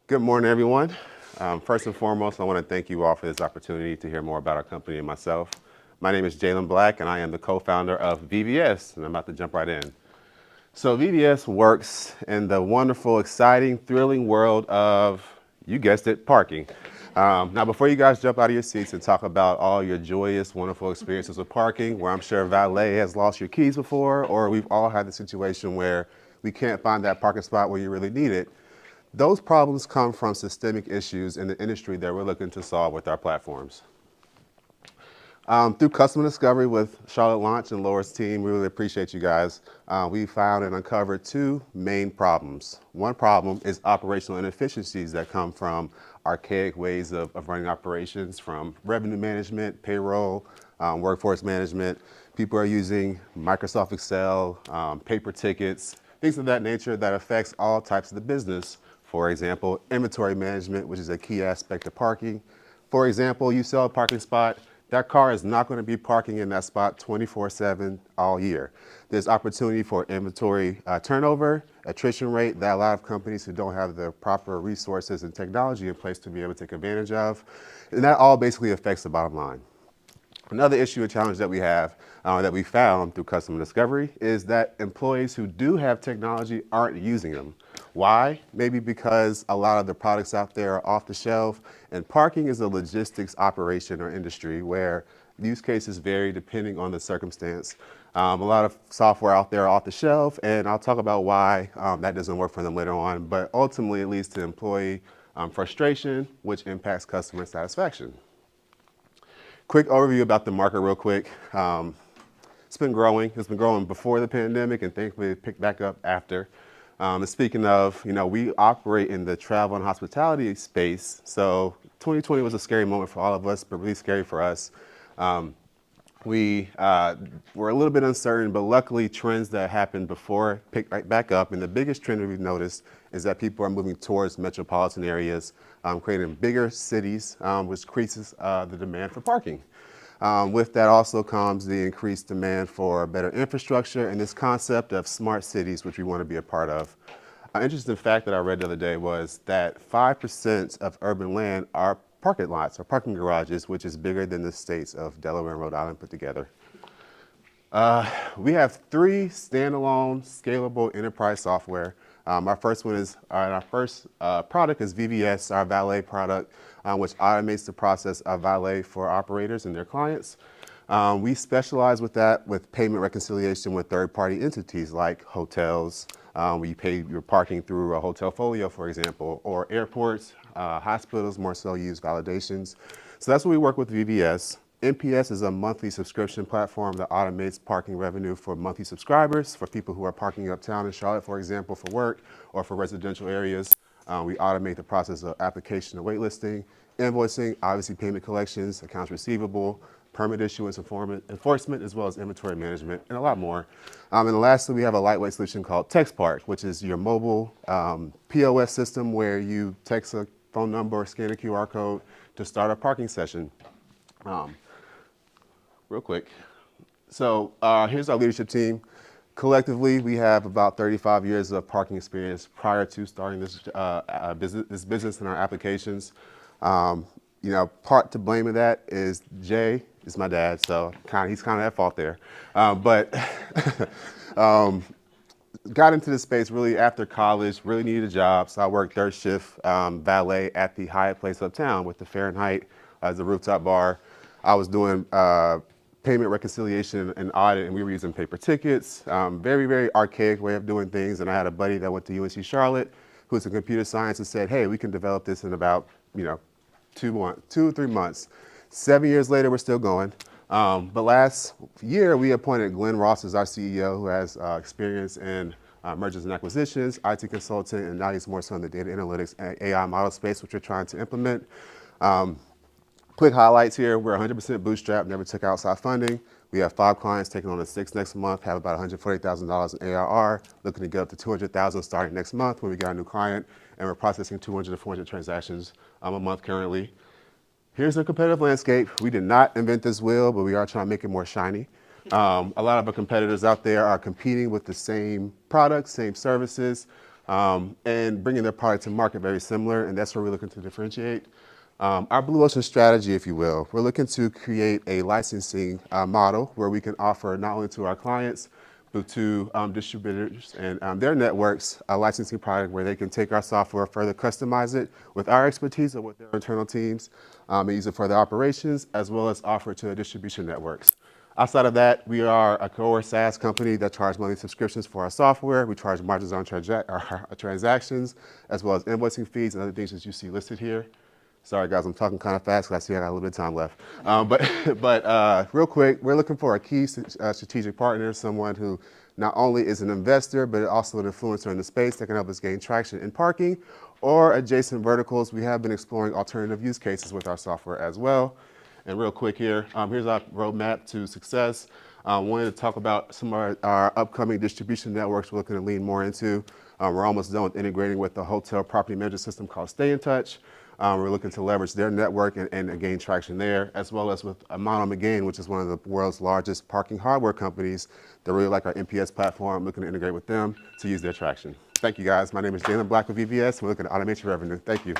Good morning, everyone. First and foremost, I want to thank you all for this opportunity to hear more about our company and myself. My name is Jalen Black, and I am the co-founder of VVS, and I'm about to jump right in. So VVS works in the wonderful, exciting, thrilling world of, you guessed it, parking. Now, before you guys jump out of your seats and talk about all your joyous, wonderful experiences with parking, where I'm sure valet has lost your keys before, or we've all had the situation where we can't find that parking spot where you really need it, those problems come from systemic issues in the industry that we're looking to solve with our platforms. Through customer discovery with Charlotte Launch and Laura's team, we really appreciate you guys. We found and uncovered two main problems. One problem is operational inefficiencies that come from archaic ways of running operations, from revenue management, payroll, workforce management. People are using Microsoft Excel, paper tickets, things of that nature that affects all types of the business. For example, inventory management, which is a key aspect of parking. For example, you sell a parking spot, that car is not going to be parking in that spot 24/7 all year. There's opportunity for inventory turnover, attrition rate that a lot of companies who don't have the proper resources and technology in place to be able to take advantage of. And that all basically affects the bottom line. Another issue or challenge that we have that we found through customer discovery is that employees who do have technology aren't using them. Why? Maybe because a lot of the products out there are off the shelf, and parking is a logistics operation or industry where use cases vary depending on the circumstance. A lot of software out there are off the shelf, and I'll talk about why that doesn't work for them later on, but ultimately it leads to employee frustration, which impacts customer satisfaction. Quick overview about the market real quick. It's been growing. It's been growing before the pandemic and thankfully it picked back up after. And speaking of, we operate in the travel and hospitality space. So 2020 was a scary moment for all of us, but really scary for us. We were a little bit uncertain, but luckily trends that happened before picked right back up. And the biggest trend that we've noticed is that people are moving towards metropolitan areas, creating bigger cities, which increases the demand for parking. With that also comes the increased demand for better infrastructure and this concept of smart cities, which we want to be a part of. An interesting fact that I read the other day was that 5% of urban land are parking lots or parking garages, which is bigger than the states of Delaware and Rhode Island put together. We have three standalone, scalable enterprise software. Our first product is VVS, our valet product, which automates the process of valet for operators and their clients. We specialize with that with payment reconciliation with third-party entities like hotels, where you pay your parking through a hotel folio, for example, or airports, hospitals more so use validations. So that's what we work with VVS. NPS is a monthly subscription platform that automates parking revenue for monthly subscribers, for people who are parking uptown in Charlotte, for example, for work or for residential areas. We automate the process of application and waitlisting, invoicing, obviously payment collections, accounts receivable, permit issuance, enforcement, as well as inventory management, and a lot more. And lastly, we have a lightweight solution called TextPark, which is your mobile POS system where you text a phone number or scan a QR code to start a parking session. Real quick. So here's our leadership team. Collectively, we have about 35 years of parking experience prior to starting this business and our applications. Part to blame of that is Jay is my dad, so he's kind of at fault there. But got into this space really after college, really needed a job, so I worked third shift valet at the Hyatt place uptown with the Fahrenheit as a rooftop bar. I was doing payment reconciliation and audit, and we were using paper tickets. Very, very archaic way of doing things. And I had a buddy that went to UNC Charlotte, who's in computer science, and said, hey, we can develop this in about 2 or 3 months. 7 years later, we're still going. But last year, we appointed Glenn Ross as our CEO, who has experience in mergers and acquisitions, IT consultant, and now he's more so in the data analytics and AI model space, which we're trying to implement. Quick highlights here, we're 100% bootstrapped, never took outside funding. We have 5 clients taking on the 6 next month, have about $140,000 in ARR, looking to get up to $200,000 starting next month when we got a new client, and we're processing 200 to 400 transactions a month currently. Here's the competitive landscape. We did not invent this wheel, but we are trying to make it more shiny. A lot of our competitors out there are competing with the same products, same services. and bringing their product to market very similar, and that's where we're looking to differentiate. Our Blue Ocean strategy, if you will, we're looking to create a licensing model where we can offer not only to our clients, but to distributors and their networks a licensing product where they can take our software, further customize it with our expertise or with their internal teams, and use it for their operations, as well as offer it to their distribution networks. Outside of that, we are a core SaaS company that charges monthly subscriptions for our software. We charge margins on our transactions, as well as invoicing fees and other things that you see listed here. Sorry, guys, I'm talking kind of fast because I see I got a little bit of time left. But real quick, we're looking for a key strategic partner, someone who not only is an investor, but also an influencer in the space that can help us gain traction in parking or adjacent verticals. We have been exploring alternative use cases with our software as well. And real quick here, here's our roadmap to success. Wanted to talk about some of our upcoming distribution networks we're looking to lean more into. We're almost done with integrating with the hotel property management system called Stay in Touch. We're looking to leverage their network and gain traction there, as well as with Mono McGain, which is one of the world's largest parking hardware companies that really like our NPS platform, looking to integrate with them to use their traction. Thank you, guys. My name is Jalen Black with VVS. We're looking to automate your revenue. Thank you.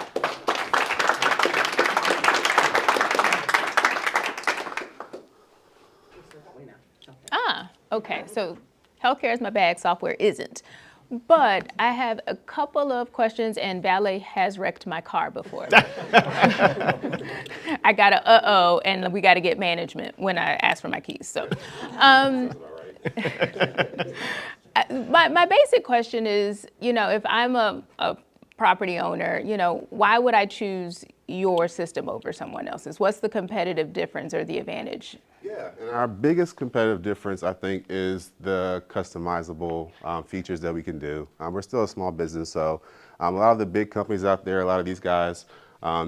Okay, so healthcare is my bag, software isn't. But I have a couple of questions, and valet has wrecked my car before. I got a uh-oh, and we got to get management when I ask for my keys. So, my basic question is, if I'm a property owner, why would I choose your system over someone else's? What's the competitive difference or the advantage? Yeah, and our biggest competitive difference, I think, is the customizable features that we can do. We're still a small business, so a lot of the big companies out there, a lot of these guys,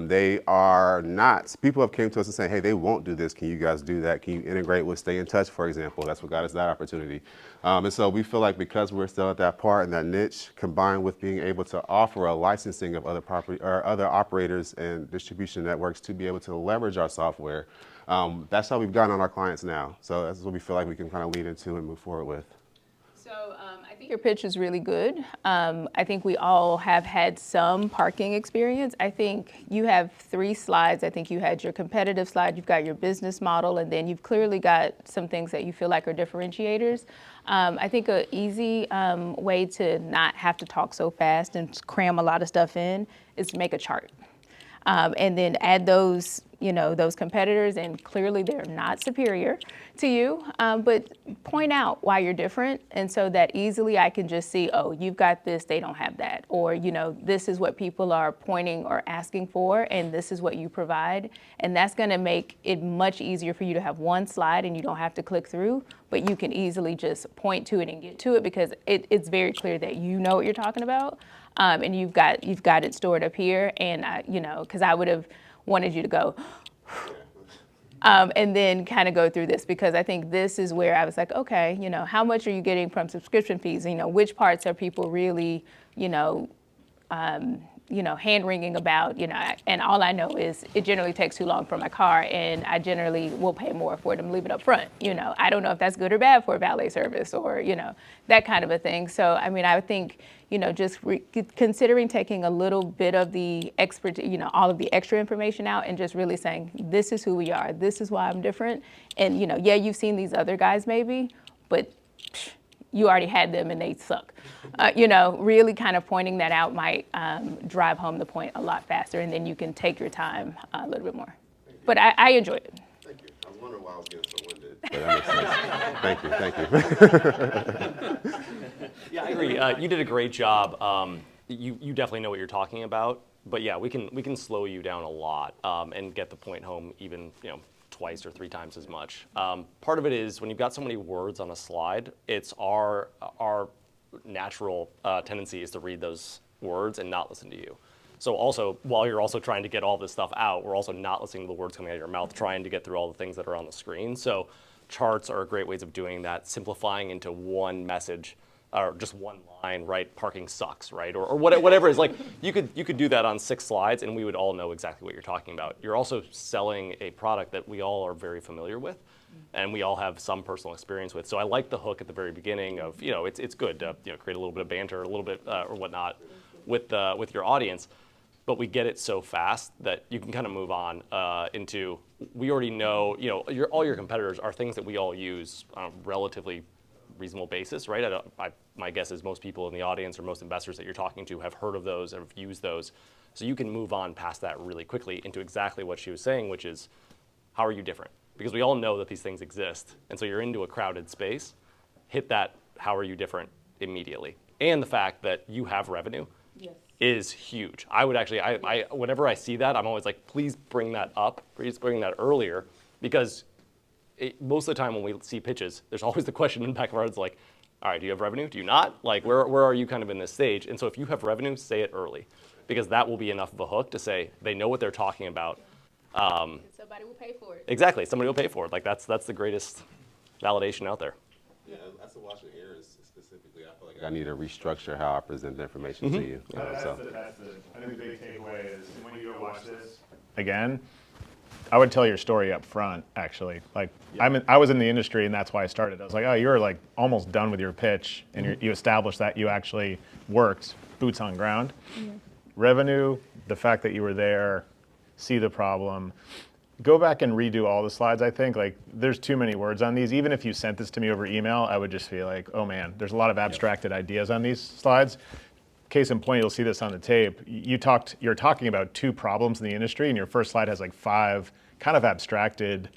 they are not. People have came to us and saying, hey, they won't do this. Can you guys do that? Can you integrate with Stay in Touch, for example? That's what got us that opportunity. And so we feel like because we're still at that part and that niche, combined with being able to offer a licensing of other property or other operators and distribution networks to be able to leverage our software, that's how we've gotten on our clients now. So that's what we feel like we can kind of lead into and move forward with. So I think your pitch is really good. I think we all have had some parking experience. I think you have 3 slides. I think you had your competitive slide, you've got your business model, and then you've clearly got some things that you feel like are differentiators. I think an easy way to not have to talk so fast and cram a lot of stuff in is to make a chart. And then add those, those competitors, and clearly they're not superior to you, but point out why you're different. And so that easily I can just see, oh, you've got this, they don't have that. Or, this is what people are pointing or asking for, and this is what you provide. And that's going to make it much easier for you to have one slide and you don't have to click through, but you can easily just point to it and get to it because it's very clear that you know what you're talking about. And you've got it stored up here, and because I would have wanted you to go, and then kind of go through this, because I think this is where I was like, okay, how much are you getting from subscription fees? Which parts are people really, hand-wringing about, and all I know is it generally takes too long for my car, and I generally will pay more for it and leave it up front. I don't know if that's good or bad for a valet service or, that kind of a thing. So, I think, just considering taking a little bit of the all of the extra information out and just really saying, this is who we are, this is why I'm different. And, yeah, you've seen these other guys maybe, but you already had them and they suck. Really kind of pointing that out might drive home the point a lot faster, and then you can take your time a little bit more. But I enjoyed it. Thank you. I was wondering why I was getting so winded. But that makes sense. Thank you. Yeah, I agree. You did a great job. You definitely know what you're talking about. But yeah, we can slow you down a lot and get the point home even twice or 3 times as much. Part of it is when you've got so many words on a slide, it's our natural tendency is to read those words and not listen to you. So also, while you're also trying to get all this stuff out, we're also not listening to the words coming out of your mouth, trying to get through all the things that are on the screen. So charts are great ways of doing that, simplifying into one message or just one line, right? Parking sucks, right? Or whatever it is. Like you could do that on 6 slides, and we would all know exactly what you're talking about. You're also selling a product that we all are very familiar with, and we all have some personal experience with. So I like the hook at the very beginning of, it's good to create a little bit of banter, a little bit or whatnot with your audience. But we get it so fast that you can kind of move on into, we already know, all your competitors are things that we all use on a relatively reasonable basis, right? My guess is most people in the audience or most investors that you're talking to have heard of those and have used those. So you can move on past that really quickly into exactly what she was saying, which is, how are you different? Because we all know that these things exist. And so you're into a crowded space, hit that, how are you different immediately. And the fact that you have revenue is huge. I would actually, whenever I see that, I'm always like, please bring that up, please bring that earlier, because most of the time when we see pitches, there's always the question in the back of our heads like, all right, do you have revenue? Do you not? Like, where are you kind of in this stage? And so if you have revenue, say it early, because that will be enough of a hook to say they know what they're talking about. Somebody will pay for it. Exactly, somebody will pay for it. Like that's the greatest validation out there. Yeah, as a watching ears specifically, I feel like I need to restructure how I present the information to you. I think the big takeaway is when you go watch this again, I would tell your story up front, actually. Like, I was in the industry, and that's why I started. I was like, oh, you're like almost done with your pitch, and you established that you actually worked, boots on ground. Revenue, the fact that you were there, see the problem. Go back and redo all the slides, I think. Like, there's too many words on these. Even if you sent this to me over email, I would just be like, oh man, there's a lot of abstracted ideas on these slides. Case in point, you'll see this on the tape. You're talking about 2 problems in the industry, and your first slide has like 5 kind of abstracted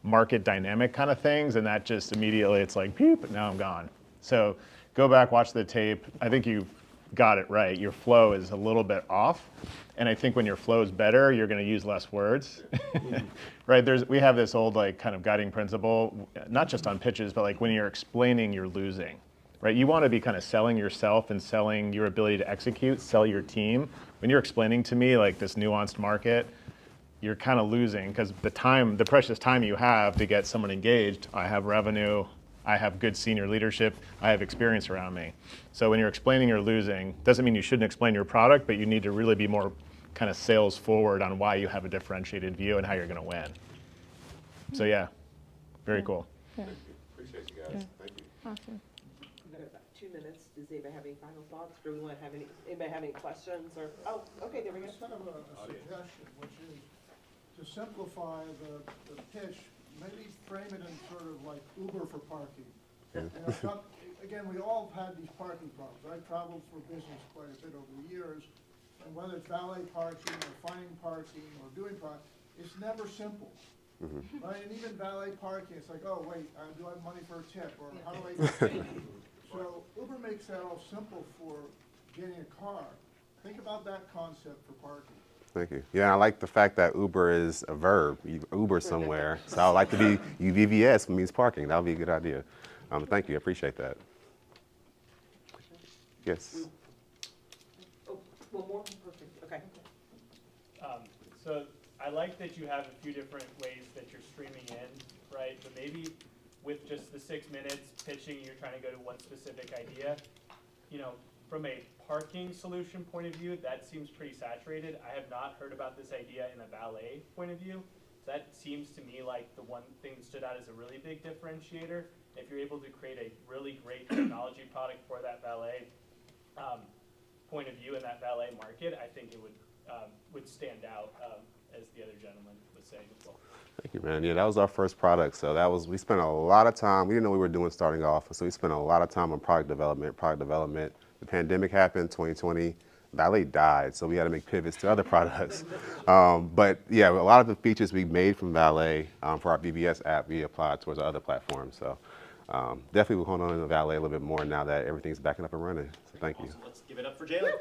market dynamic kind of things, and that just immediately, it's like, peep, now I'm gone. So go back, watch the tape. I think you got it right. Your flow is a little bit off, and I think when your flow is better, you're going to use less words, right? We have this old like kind of guiding principle, not just on pitches, but like when you're explaining, you're losing. Right? You want to be kind of selling yourself and selling your ability to execute, sell your team. When you're explaining to me like this nuanced market, you're kind of losing because the precious time you have to get someone engaged, I have revenue, I have good senior leadership, I have experience around me. So when you're explaining, you're losing. Doesn't mean you shouldn't explain your product, but you need to really be more kind of sales forward on why you have a differentiated view and how you're going to win. So yeah, very cool. Yeah. Appreciate you guys. Thank you. Awesome. We've got about 2 minutes. Does anybody have any final thoughts? Do we want to have anybody have any questions? Or okay, there we go. It's kind of a suggestion, which is to simplify the pitch, maybe frame it in sort of like Uber for parking. And again, we all have had these parking problems. I've traveled for business quite a bit over the years, and whether it's valet parking or finding parking or doing parking, it's never simple. Right? And even valet parking, it's like, oh wait, do I have money for a tip, or how do I get paid? So Uber makes that all simple for getting a car. Think about that concept for parking. Thank you. Yeah, I like the fact that Uber is a verb. You Uber somewhere. So I would like to be VVS means parking. That would be a good idea. Thank you. I appreciate that. Yes. Oh, one more. Perfect. Okay. So I like that you have a few different ways that you're streaming in, right? But maybe with just the 6 minutes pitching, you're trying to go to one specific idea. From a parking solution point of view, that seems pretty saturated. I have not heard about this idea in a valet point of view. So that seems to me like the one thing that stood out as a really big differentiator. If you're able to create a really great technology product for that valet point of view in that valet market, I think it would stand out, as the other gentleman was saying as well. Thank you, man. Yeah, that was our first product. So we spent a lot of time. We didn't know we were doing starting off. So we spent a lot of time on product development. The pandemic happened, 2020. Valet died, so we had to make pivots to other products. But yeah, a lot of the features we made from Valet for our VVS app, we applied towards our other platforms. So definitely we're holding on to Valet a little bit more now that everything's backing up and running. So thank you. Let's give it up for Jalen.